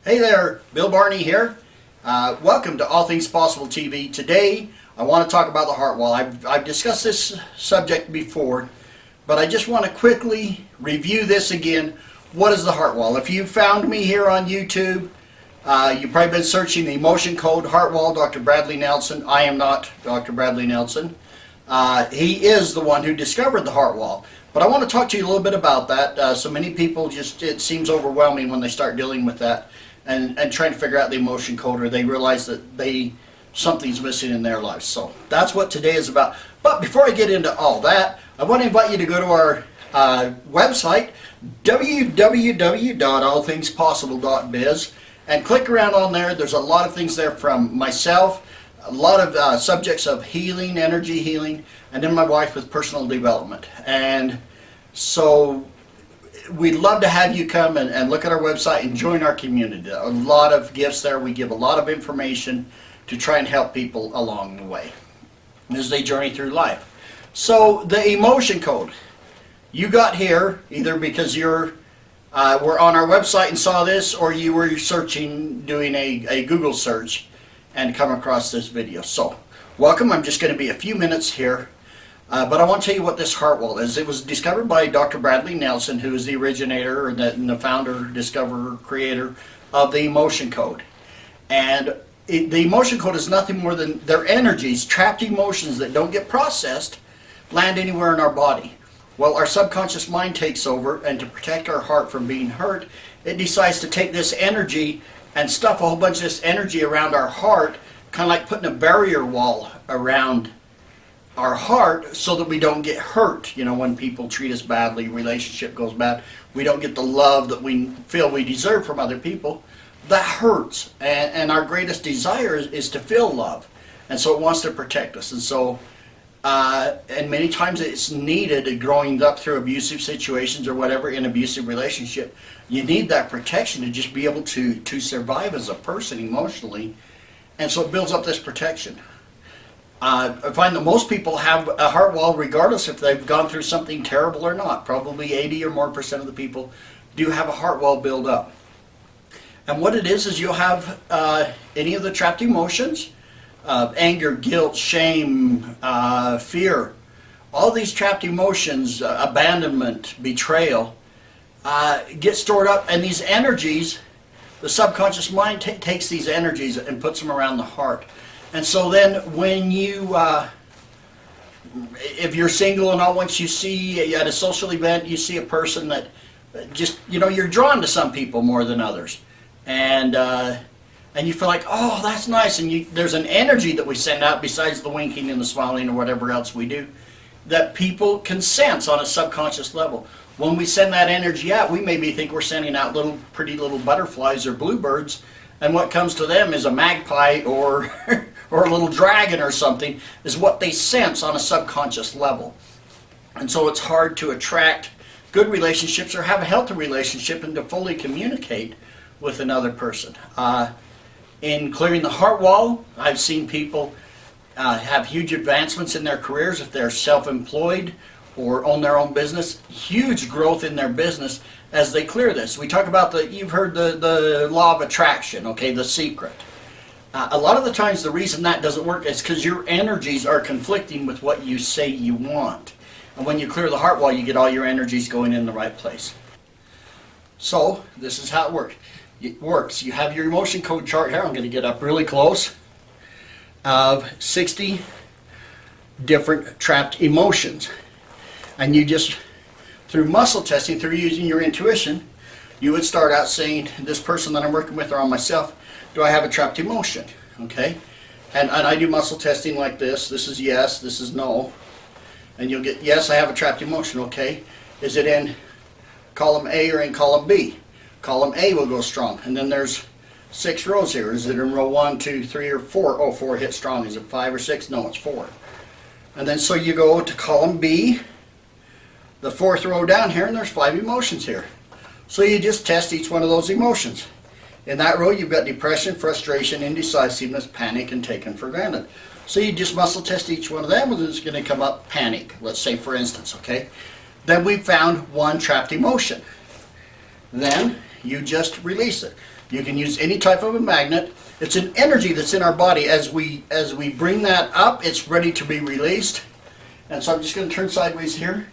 Hey there, Bill Barney here. Welcome to All Things Possible TV. Today I want to talk about the Heartwall. I've discussed this subject before, but I just want to quickly review this again. What is the Heartwall? If you found me here on YouTube, you've probably been searching the emotion code Heartwall, Dr. Bradley Nelson. I am not Dr. Bradley Nelson. He is the one who discovered the Heartwall. But I want to talk to you a little bit about that. So many people it seems overwhelming when they start dealing with that and trying to figure out the emotion code, or they realize that something's missing in their lives. So that's what today is about. But before I get into all that, I want to invite you to go to our website, www.allthingspossible.biz, and click around on there. There's a lot of things there from myself, a lot of subjects of healing, energy healing, and then my wife with personal development. And so we'd love to have you come and look at our website and join our community. A lot of gifts there. We give a lot of information to try and help people along the way as they journey through life. So the emotion code, you got here either because were on our website and saw this, or you were searching, doing a Google search and come across this video. So welcome. I'm just going to be a few minutes here. But I want to tell you what this Heartwall is. It was discovered by Dr. Bradley Nelson, who is the originator and the founder, discoverer, creator of the emotion code. And the emotion code is nothing more than their energies, trapped emotions that don't get processed, land anywhere in our body. Well, our subconscious mind takes over, and to protect our heart from being hurt, it decides to take this energy and stuff a whole bunch of this energy around our heart, kind of like putting a barrier wall around our heart so that we don't get hurt. You know, when people treat us badly, relationship goes bad, we don't get the love that we feel we deserve from other people. That hurts, and our greatest desire is to feel love, and so it wants to protect us. And so and many times it's needed, growing up through abusive situations or whatever, in abusive relationship, you need that protection to just be able to survive as a person emotionally, and so it builds up this protection. I find that most people have a heart wall regardless if they've gone through something terrible or not. Probably 80 or more % of the people do have a heart wall build up. And what it is you'll have any of the trapped emotions, anger, guilt, shame, fear, all these trapped emotions, abandonment, betrayal, get stored up, and these energies, the subconscious mind takes these energies and puts them around the heart. And so then when you, if you're single and all, once you see at a social event, you see a person that just, you're drawn to some people more than others. And you feel like, oh, that's nice. And there's an energy that we send out besides the winking and the smiling or whatever else we do, that people can sense on a subconscious level. When we send that energy out, we maybe think we're sending out pretty little butterflies or bluebirds, and what comes to them is a magpie or or a little dragon or something, is what they sense on a subconscious level. And so it's hard to attract good relationships or have a healthy relationship and to fully communicate with another person. In clearing the heart wall, I've seen people have huge advancements in their careers if they're self-employed or own their own business, huge growth in their business as they clear this. We talk about you've heard the law of attraction, okay, the secret. A lot of the times the reason that doesn't work is because your energies are conflicting with what you say you want. And when you clear the heart wall, you get all your energies going in the right place. So this is how it works. You have your emotion code chart here. I'm going to get up really close, of 60 different trapped emotions. And you just, through muscle testing, through using your intuition, you would start out saying, this person that I'm working with or on myself, do I have a trapped emotion? Okay? And I do muscle testing like this. This is yes, this is no. And you'll get, yes, I have a trapped emotion. Okay? Is it in column A or in column B? Column A will go strong. And then there's 6 rows here. Is it in row 1, 2, 3, or 4? Oh, 4 hit strong. Is it 5 or 6? No, it's 4. And then so you go to column B, the 4th row down here, and there's 5 emotions here. So you just test each one of those emotions. In that row, you've got depression, frustration, indecisiveness, panic, and taken for granted. So you just muscle test each one of them, and it's going to come up panic, let's say, for instance, okay? Then we found one trapped emotion. Then you just release it. You can use any type of a magnet. It's an energy that's in our body. As we bring that up, it's ready to be released. And so I'm just going to turn sideways here.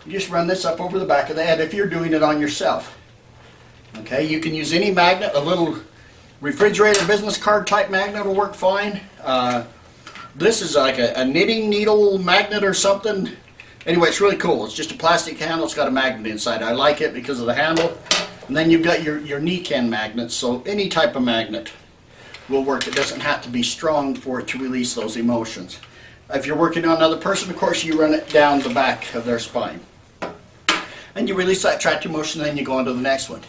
You just run this up over the back of the head if you're doing it on yourself. Okay, you can use any magnet. A little refrigerator business card type magnet will work fine. This is like a knitting needle magnet or something. Anyway, it's really cool. It's just a plastic handle. It's got a magnet inside. I like it because of the handle. And then you've got your knee can magnets. So any type of magnet will work. It doesn't have to be strong for it to release those emotions. If you're working on another person, of course, you run it down the back of their spine. And you release that trapped emotion, and then you go on to the next one.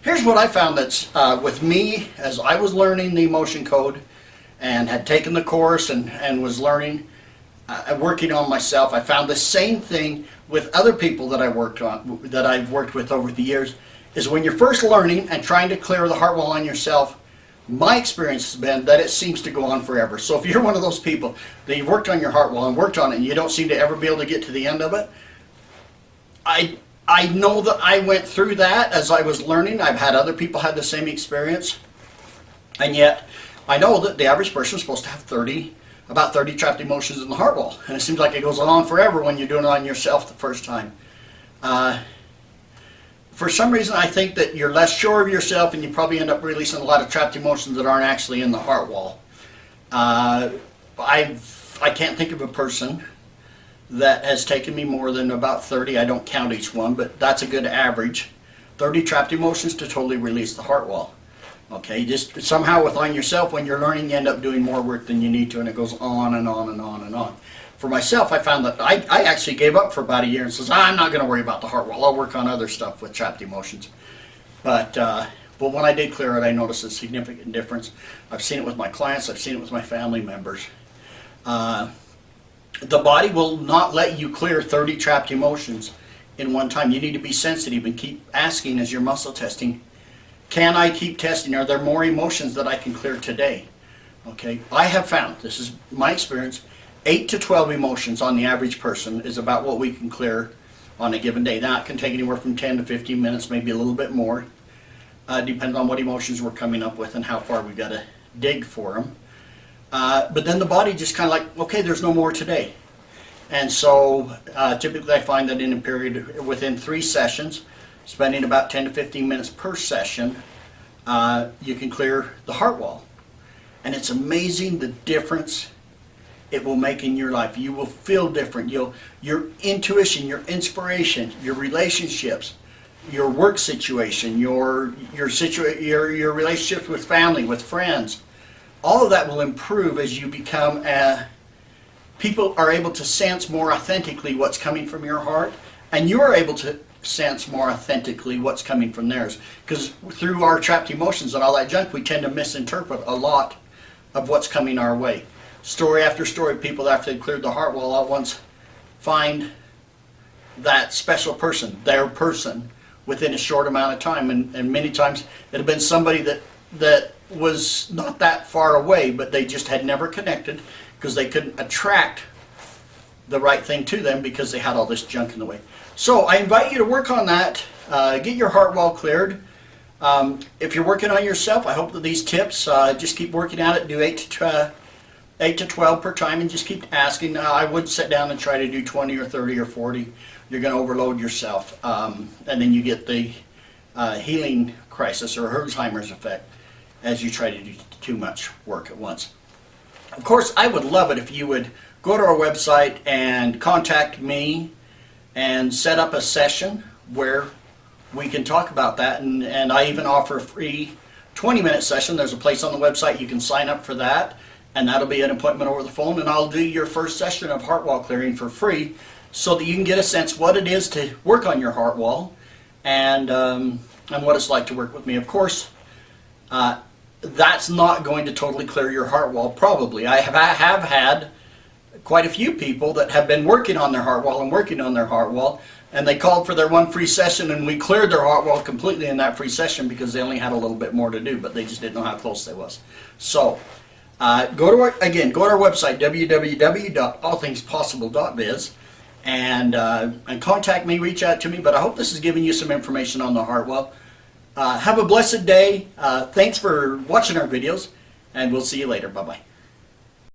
Here's what I found that's with me as I was learning the emotion code and had taken the course and was learning, working on myself. I found the same thing with other people that I've worked with over the years, is when you're first learning and trying to clear the heart wall on yourself, my experience has been that it seems to go on forever. So if you're one of those people that you've worked on your heart wall and worked on it and you don't seem to ever be able to get to the end of it, I know that I went through that as I was learning. I've had other people have the same experience. And yet, I know that the average person is supposed to have about 30 trapped emotions in the heart wall. And it seems like it goes on forever when you're doing it on yourself the first time. For some reason, I think that you're less sure of yourself and you probably end up releasing a lot of trapped emotions that aren't actually in the heart wall. I can't think of a person that has taken me more than about 30. I don't count each one, but that's a good average. 30 trapped emotions to totally release the heart wall. Okay, just somehow within yourself, when you're learning, you end up doing more work than you need to, and it goes on and on and on and on. For myself, I found that I actually gave up for about a year and says, I'm not going to worry about the heart wall. I'll work on other stuff with trapped emotions. But when I did clear it, I noticed a significant difference. I've seen it with my clients. I've seen it with my family members. The body will not let you clear 30 trapped emotions in one time. You need to be sensitive and keep asking as you're muscle testing, can I keep testing? Are there more emotions that I can clear today? Okay, I have found, this is my experience, 8 to 12 emotions on the average person is about what we can clear on a given day. Now, it can take anywhere from 10 to 15 minutes, maybe a little bit more, depending on what emotions we're coming up with and how far we've got to dig for them. But then the body just kind of like, okay, there's no more today. And so typically I find that in a period within 3 sessions, spending about 10 to 15 minutes per session, you can clear the heart wall. And it's amazing the difference it will make in your life. You will feel different. Your intuition, your inspiration, your relationships, your work situation, your relationships with family, with friends, all of that will improve as you become people are able to sense more authentically what's coming from your heart, and you are able to sense more authentically what's coming from theirs. Because through our trapped emotions and all that junk, we tend to misinterpret a lot of what's coming our way. Story after story, people after they've cleared the heart wall all at once find that special person, their person, within a short amount of time. And many times it had been somebody that was not that far away, but they just had never connected because they couldn't attract the right thing to them because they had all this junk in the way. So I invite you to work on that. Get your heart wall cleared. If you're working on yourself, I hope that these tips, just keep working at it. Do 8 to 12 per time and just keep asking. I would sit down and try to do 20 or 30 or 40. You're going to overload yourself. And then you get the healing crisis or Alzheimer's effect as you try to do too much work at once. Of course, I would love it if you would go to our website and contact me and set up a session where we can talk about that. And I even offer a free 20-minute session. There's a place on the website you can sign up for that, and that'll be an appointment over the phone, and I'll do your first session of heart wall clearing for free so that you can get a sense what it is to work on your heart wall and what it's like to work with me. Of course, that's not going to totally clear your heart wall, probably. I have had quite a few people that have been working on their heart wall and they called for their one free session, and we cleared their heart wall completely in that free session because they only had a little bit more to do, but they just didn't know how close they was. So go to our website, www.allthingspossible.biz, and contact me, reach out to me. But I hope this has given you some information on the heart wall. Have a blessed day. Thanks for watching our videos, and we'll see you later. Bye-bye.